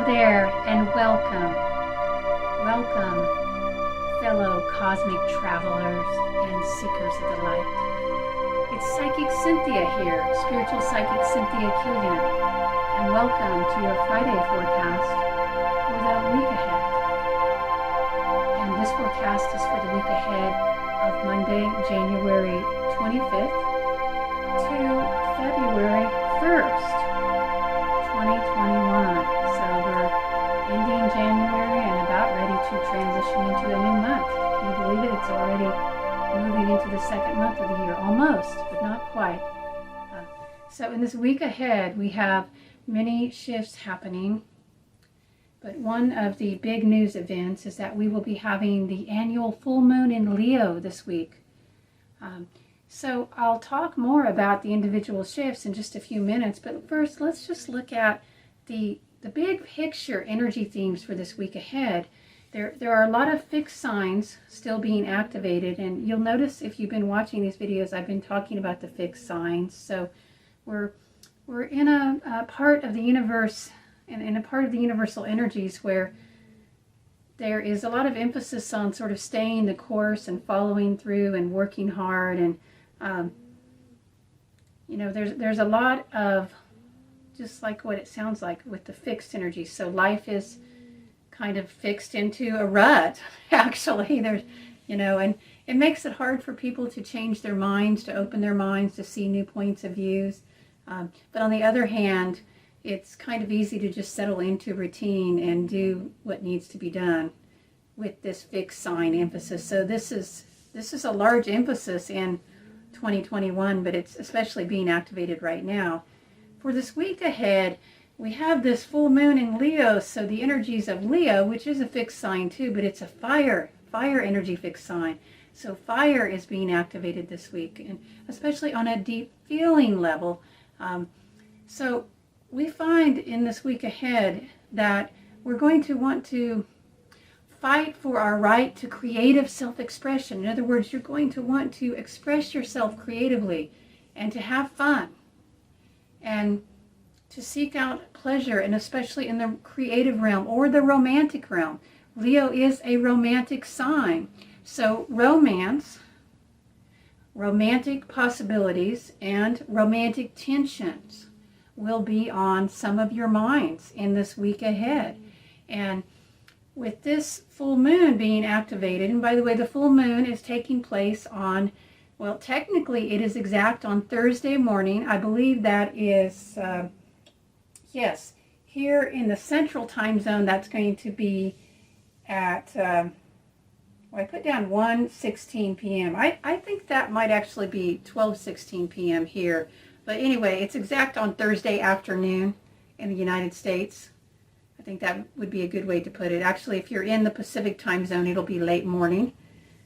there, and welcome. Welcome, fellow cosmic travelers and seekers of the light. It's Psychic Cynthia here, Spiritual Psychic Cynthia OR, and welcome to your Friday forecast for the week ahead. And this forecast is for the week ahead of Monday, January 25th to February 1st, 2021. So we're ending January and about ready to transition into a new month. Can you believe it? It's already moving into the second month of the year, almost, but not quite. So in this week ahead, we have many shifts happening. But one of the big news events is that we will be having the annual full moon in Leo this week. So I'll talk more about the individual shifts in just a few minutes, but first let's just look at the big picture energy themes for this week ahead. There are a lot of fixed signs still being activated, and you'll notice if you've been watching these videos, I've been talking about the fixed signs. So we're in a part of the universe, and in a part of the universal energies where there is a lot of emphasis on sort of staying the course and following through and working hard, and there's a lot of, just like what it sounds like with the fixed energy. So life is kind of fixed into a rut, actually. There's, and it makes it hard for people to change their minds, to open their minds, to see new points of views. But on the other hand, it's kind of easy to just settle into routine and do what needs to be done with this fixed sign emphasis. So this is a large emphasis in 2021, but it's especially being activated right now. For this week ahead, we have this full moon in Leo, so the energies of Leo, which is a fixed sign too, but it's a fire energy fixed sign. So fire is being activated this week, and especially on a deep feeling level. So we find in this week ahead that we're going to want to fight for our right to creative self-expression. In other words, you're going to want to express yourself creatively and to have fun and to seek out pleasure, and especially in the creative realm or the romantic realm. Leo is a romantic sign. So romance, romantic possibilities, and romantic tensions will be on some of your minds in this week ahead. And with this full moon being activated, and by the way, the full moon is taking place on, well, technically it is exact on Thursday morning. I believe that is, yes, here in the central time zone, that's going to be at, I put down 1:16 p.m. I think that might actually be 12:16 p.m. here. But anyway, it's exact on Thursday afternoon in the United States. I think that would be a good way to put it. Actually, if you're in the Pacific time zone, it'll be late morning.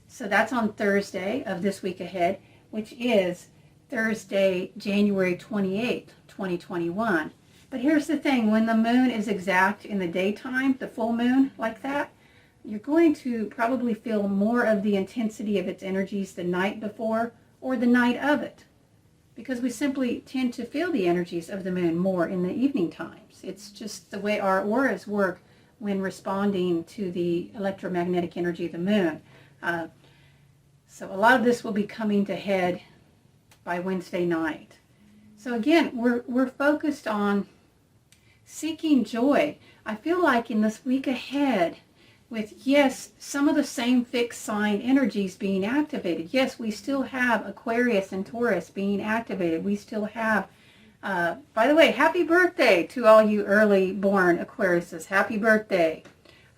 So that's on Thursday of this week ahead, which is Thursday, January 28th, 2021. But here's the thing, when the moon is exact in the daytime, the full moon like that, you're going to probably feel more of the intensity of its energies the night before or the night of it, because we simply tend to feel the energies of the moon more in the evening times. It's just the way our auras work when responding to the electromagnetic energy of the moon. So a lot of this will be coming to head by Wednesday night. So again, we're focused on seeking joy. I feel like in this week ahead, with, yes, some of the same fixed sign energies being activated. Yes, we still have Aquarius and Taurus being activated. We still have, by the way, happy birthday to all you early born Aquariuses. Happy birthday.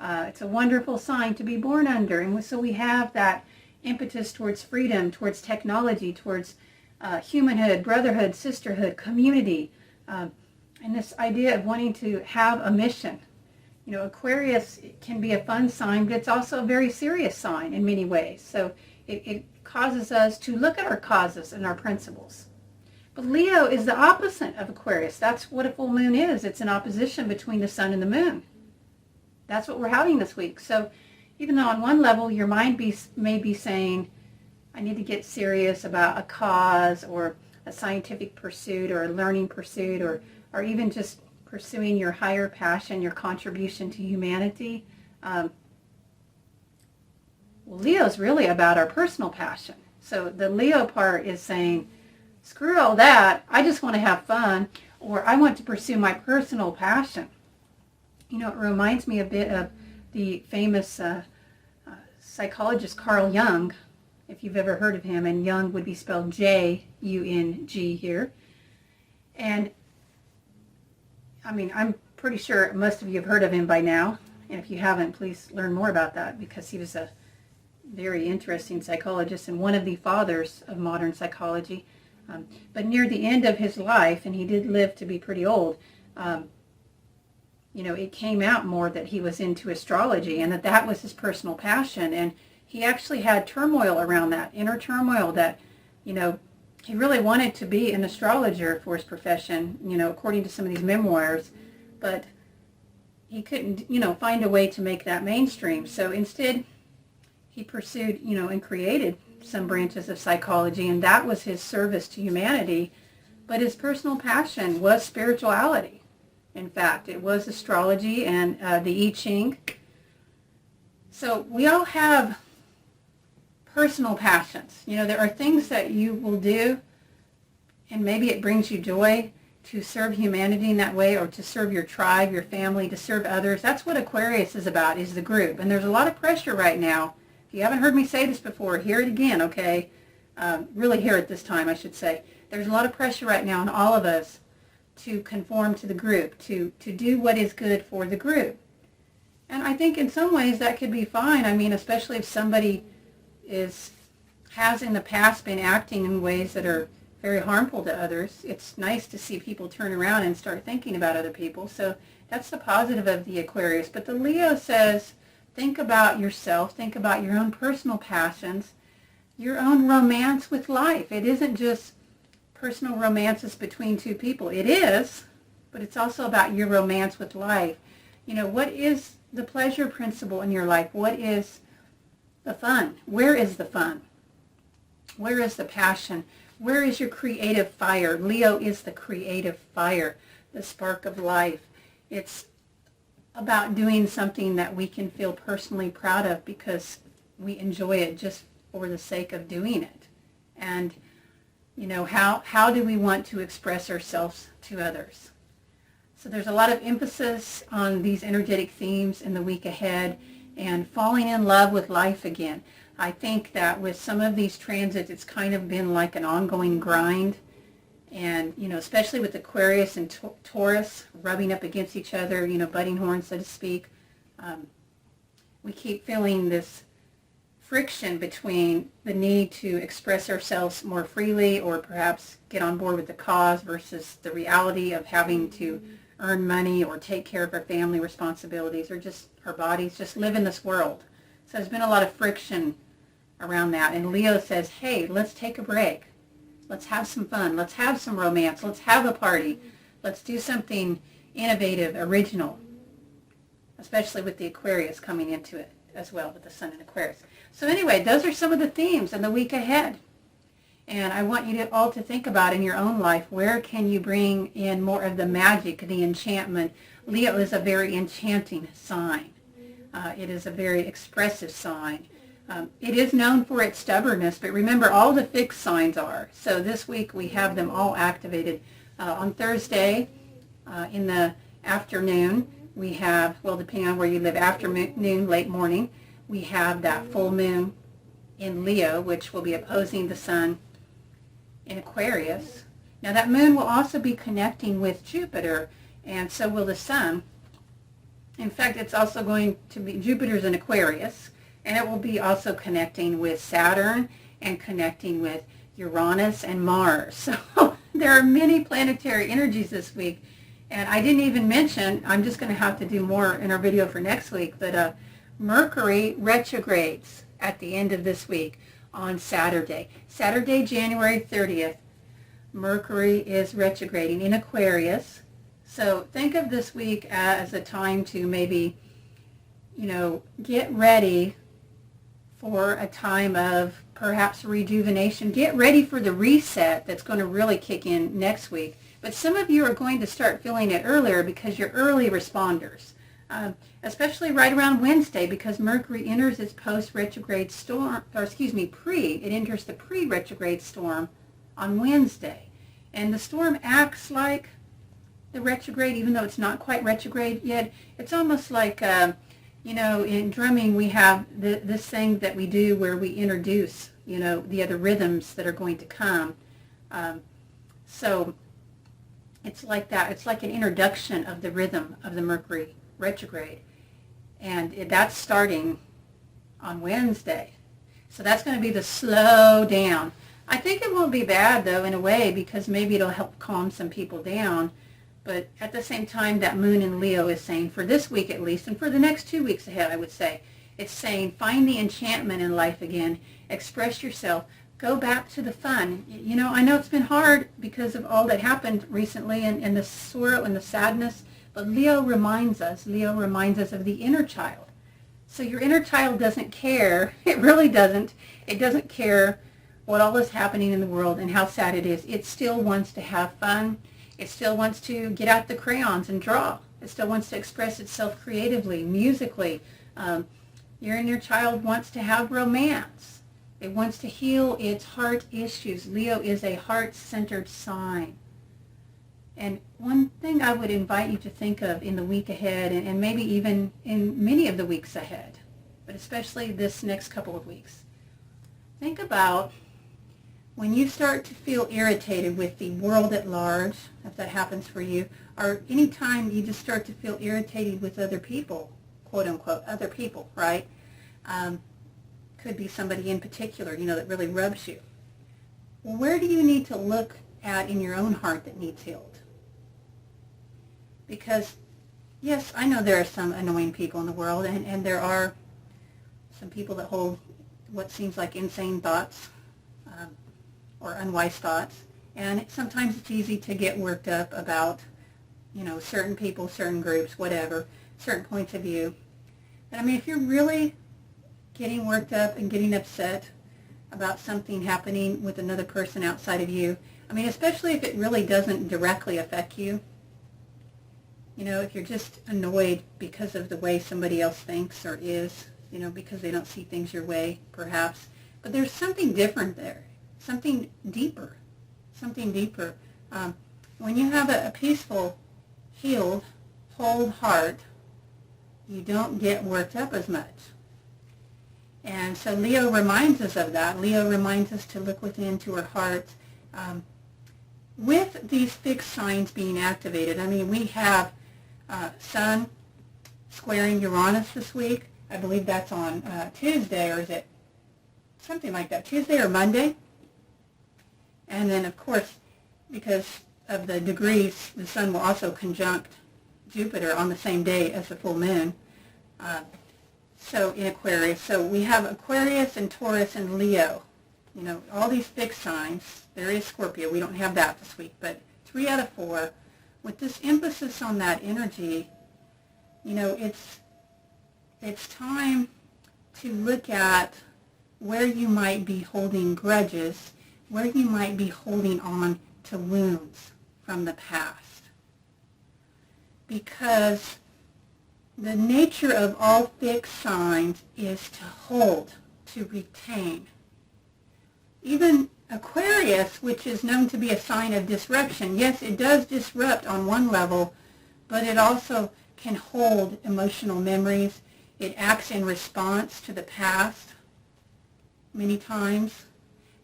It's a wonderful sign to be born under. And so we have that impetus towards freedom, towards technology, towards humanhood, brotherhood, sisterhood, community, and this idea of wanting to have a mission. Aquarius can be a fun sign, but it's also a very serious sign in many ways. So it causes us to look at our causes and our principles. But Leo is the opposite of Aquarius. That's what a full moon is. It's an opposition between the sun and the moon. That's what we're having this week. So even though on one level your mind may be saying, I need to get serious about a cause or a scientific pursuit or a learning pursuit, or even just pursuing your higher passion, your contribution to humanity. Well, Leo's really about our personal passion. So the Leo part is saying, screw all that, I just want to have fun, or I want to pursue my personal passion. You know, it reminds me a bit of the famous psychologist Carl Jung, if you've ever heard of him, and Jung would be spelled J-U-N-G here. And, I mean, I'm pretty sure most of you have heard of him by now, and if you haven't, please learn more about that, because he was a very interesting psychologist and one of the fathers of modern psychology. But near the end of his life, and he did live to be pretty old, you know, it came out more that he was into astrology and that that was his personal passion. And he actually had turmoil around that, inner turmoil that, you know, he really wanted to be an astrologer for his profession, you know, according to some of these memoirs, but he couldn't, you know, find a way to make that mainstream. So instead, he pursued, you know, and created some branches of psychology, and that was his service to humanity. But his personal passion was spirituality. In fact, it was astrology and the I Ching. So we all have personal passions. You know, there are things that you will do, and maybe it brings you joy to serve humanity in that way, or to serve your tribe, your family, to serve others. That's what Aquarius is about, is the group. And there's a lot of pressure right now. If you haven't heard me say this before, hear it again, okay? Really hear it this time, I should say. There's a lot of pressure right now on all of us to conform to the group, to do what is good for the group. And I think in some ways that could be fine. I mean, especially if somebody has in the past been acting in ways that are very harmful to others. It's nice to see people turn around and start thinking about other people. So that's the positive of the Aquarius. But the Leo says, think about yourself, think about your own personal passions, your own romance with life. It isn't just personal romances between two people. It is, but it's also about your romance with life. You know, what is the pleasure principle in your life? What is the fun? Where is the fun? Where is the passion? Where is your creative fire? Leo is the creative fire, the spark of life. It's about doing something that we can feel personally proud of because we enjoy it just for the sake of doing it. And, you know, how do we want to express ourselves to others? So there's a lot of emphasis on these energetic themes in the week ahead, and falling in love with life again. I think that with some of these transits, it's kind of been like an ongoing grind. And, you know, especially with Aquarius and Taurus rubbing up against each other, you know, butting horns, so to speak, we keep feeling this friction between the need to express ourselves more freely, or perhaps get on board with the cause, versus the reality of having to earn money or take care of our family responsibilities, or just our bodies, just live in this world. So there's been a lot of friction around that. And Leo says, hey, let's take a break. Let's have some fun. Let's have some romance. Let's have a party. Let's do something innovative, original, especially with the Aquarius coming into it as well, with the Sun in Aquarius. So anyway, those are some of the themes in the week ahead. And I want you to all to think about in your own life, where can you bring in more of the magic, the enchantment? Leo is a very enchanting sign. It is a very expressive sign. It is known for its stubbornness, but remember, all the fixed signs are. So this week we have them all activated. On Thursday in the afternoon, we have, well, depending on where you live, afternoon, late morning, we have that full moon in Leo, which will be opposing the Sun in Aquarius. Now that moon will also be connecting with Jupiter, and so will the Sun. In fact, it's also going to be, Jupiter's in Aquarius, and it will be also connecting with Saturn and connecting with Uranus and Mars. So there are many planetary energies this week. And I didn't even mention, I'm just going to have to do more in our video for next week, but Mercury retrogrades at the end of this week on Saturday. Saturday, January 30th, Mercury is retrograding in Aquarius. So think of this week as a time to maybe, you know, get ready for a time of perhaps rejuvenation. Get ready for the reset that's going to really kick in next week. But some of you are going to start feeling it earlier because you're early responders, especially right around Wednesday, because Mercury enters its post-retrograde storm, or excuse me, it enters the pre-retrograde storm on Wednesday. And the storm acts like the retrograde, even though it's not quite retrograde yet. It's almost like, in drumming we have this thing that we do where we introduce, the other rhythms that are going to come. So it's like that. It's like an introduction of the rhythm of the Mercury retrograde. And that's starting on Wednesday. So that's going to be the slow down. I think it won't be bad, though, in a way, because maybe it'll help calm some people down. But at the same time, that moon in Leo is saying, for this week at least, and for the next 2 weeks ahead, I would say, it's saying, find the enchantment in life again. Express yourself. Go back to the fun. I know it's been hard because of all that happened recently and the sorrow and the sadness, but Leo reminds us of the inner child. So your inner child doesn't care. It really doesn't. It doesn't care what all is happening in the world and how sad it is. It still wants to have fun. It still wants to get out the crayons and draw. It still wants to express itself creatively, musically. Your inner child wants to have romance. It wants to heal its heart issues. Leo is a heart-centered sign. And one thing I would invite you to think of in the week ahead, and maybe even in many of the weeks ahead, but especially this next couple of weeks, think about when you start to feel irritated with the world at large, if that happens for you, or any time you just start to feel irritated with other people, quote unquote, other people, right? Could be somebody in particular, that really rubs you. Well, where do you need to look at in your own heart that needs healed? Because, yes, I know there are some annoying people in the world, and there are some people that hold what seems like insane thoughts, or unwise thoughts, and sometimes it's easy to get worked up about, certain people, certain groups, whatever, certain points of view. But if you're really getting worked up and getting upset about something happening with another person outside of you, especially if it really doesn't directly affect you, if you're just annoyed because of the way somebody else thinks or is, because they don't see things your way, perhaps, but there's something different there. Something deeper. When you have a peaceful, healed, whole heart, you don't get worked up as much. And so Leo reminds us of that. Leo reminds us to look within to our hearts. With these fixed signs being activated, we have Sun squaring Uranus this week. I believe that's on Tuesday, or is it something like that, Tuesday or Monday? And then, of course, because of the degrees, the Sun will also conjunct Jupiter on the same day as the full moon. So in Aquarius. So we have Aquarius and Taurus and Leo. All these fixed signs. There is Scorpio. We don't have that this week, but 3 out of 4. With this emphasis on that energy, it's time to look at where you might be holding grudges, where you might be holding on to wounds from the past. Because the nature of all fixed signs is to hold, to retain. Even Aquarius, which is known to be a sign of disruption, yes, it does disrupt on one level, but it also can hold emotional memories. It acts in response to the past many times.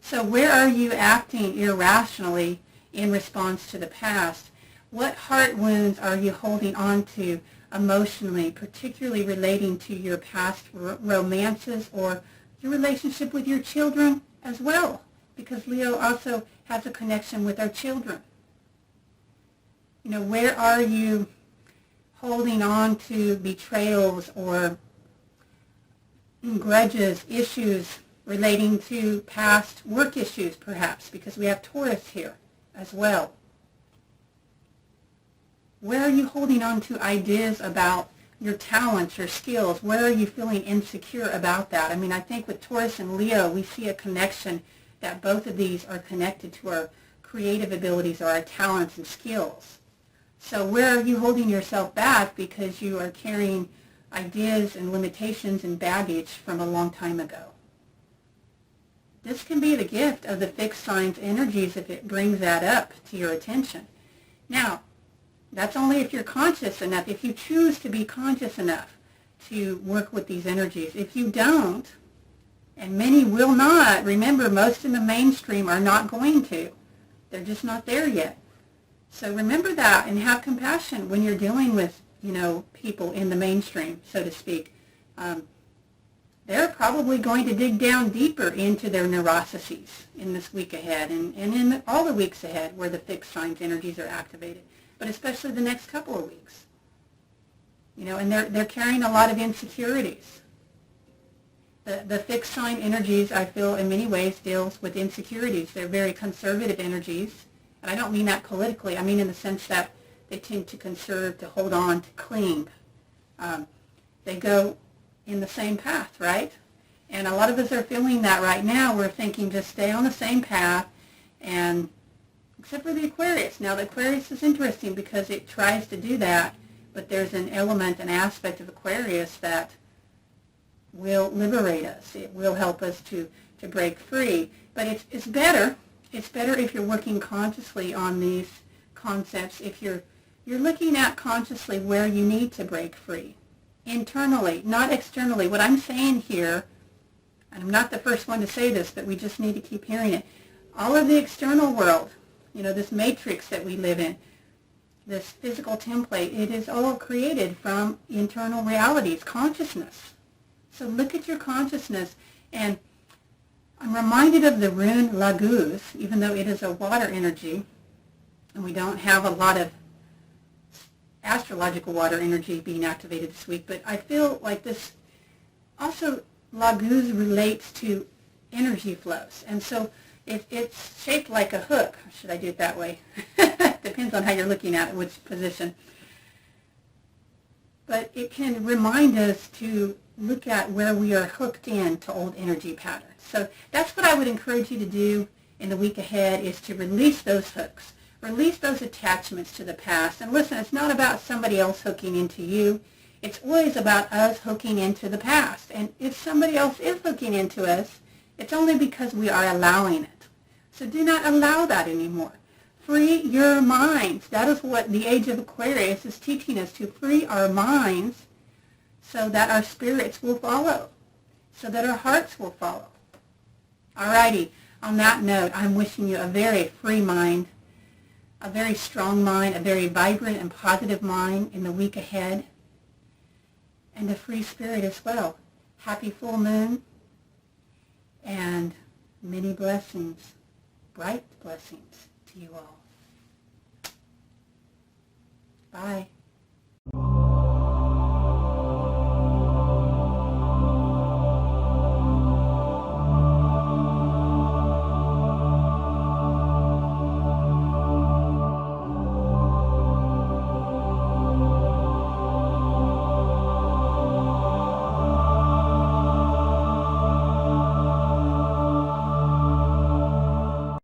So where are you acting irrationally in response to the past? What heart wounds are you holding on to emotionally, particularly relating to your past romances or your relationship with your children as well? Because Leo also has a connection with our children. Where are you holding on to betrayals or grudges, issues relating to past work issues, perhaps, because we have Taurus here as well. Where are you holding on to ideas about your talents, your skills? Where are you feeling insecure about that? I think with Taurus and Leo, we see a connection that both of these are connected to our creative abilities or our talents and skills. So where are you holding yourself back because you are carrying ideas and limitations and baggage from a long time ago? This can be the gift of the fixed signs energies if it brings that up to your attention. Now, that's only if you're conscious enough, if you choose to be conscious enough to work with these energies. If you don't, and many will not, remember, most in the mainstream are not going to. They're just not there yet. So remember that and have compassion when you're dealing with, people in the mainstream, so to speak. They're probably going to dig down deeper into their neuroses in this week ahead and in all the weeks ahead where the fixed signs energies are activated, but especially the next couple of weeks. And they're carrying a lot of insecurities. The fixed sign energies, I feel, in many ways deals with insecurities. They're very conservative energies, and I don't mean that politically. I mean in the sense that they tend to conserve, to hold on, to cling. They go in the same path, right? And a lot of us are feeling that right now. We're thinking just stay on the same path, and except for the Aquarius. Now the Aquarius is interesting because it tries to do that, but there's an element, an aspect of Aquarius that will liberate us. It will help us to break free. But it's better if you're working consciously on these concepts, if you're looking at consciously where you need to break free. Internally, not externally. What I'm saying here, and I'm not the first one to say this, but we just need to keep hearing it. All of the external world, this matrix that we live in, this physical template, it is all created from internal realities, consciousness. So look at your consciousness, and I'm reminded of the Rune Laguz, even though it is a water energy, and we don't have a lot of astrological water energy being activated this week, but I feel like this also, Laguz relates to energy flows. And so if it's shaped like a hook, should I do it that way? Depends on how you're looking at it, which position. But it can remind us to look at where we are hooked in to old energy patterns. So that's what I would encourage you to do in the week ahead, is to release those hooks. Release those attachments to the past. And listen, it's not about somebody else hooking into you. It's always about us hooking into the past. And if somebody else is hooking into us, it's only because we are allowing it. So do not allow that anymore. Free your minds. That is what the age of Aquarius is teaching us, to free our minds so that our spirits will follow, so that our hearts will follow. Alrighty, on that note, I'm wishing you a very free mind, a very strong mind, a very vibrant and positive mind in the week ahead, and a free spirit as well. Happy full moon, and many blessings, bright blessings to you all. Bye.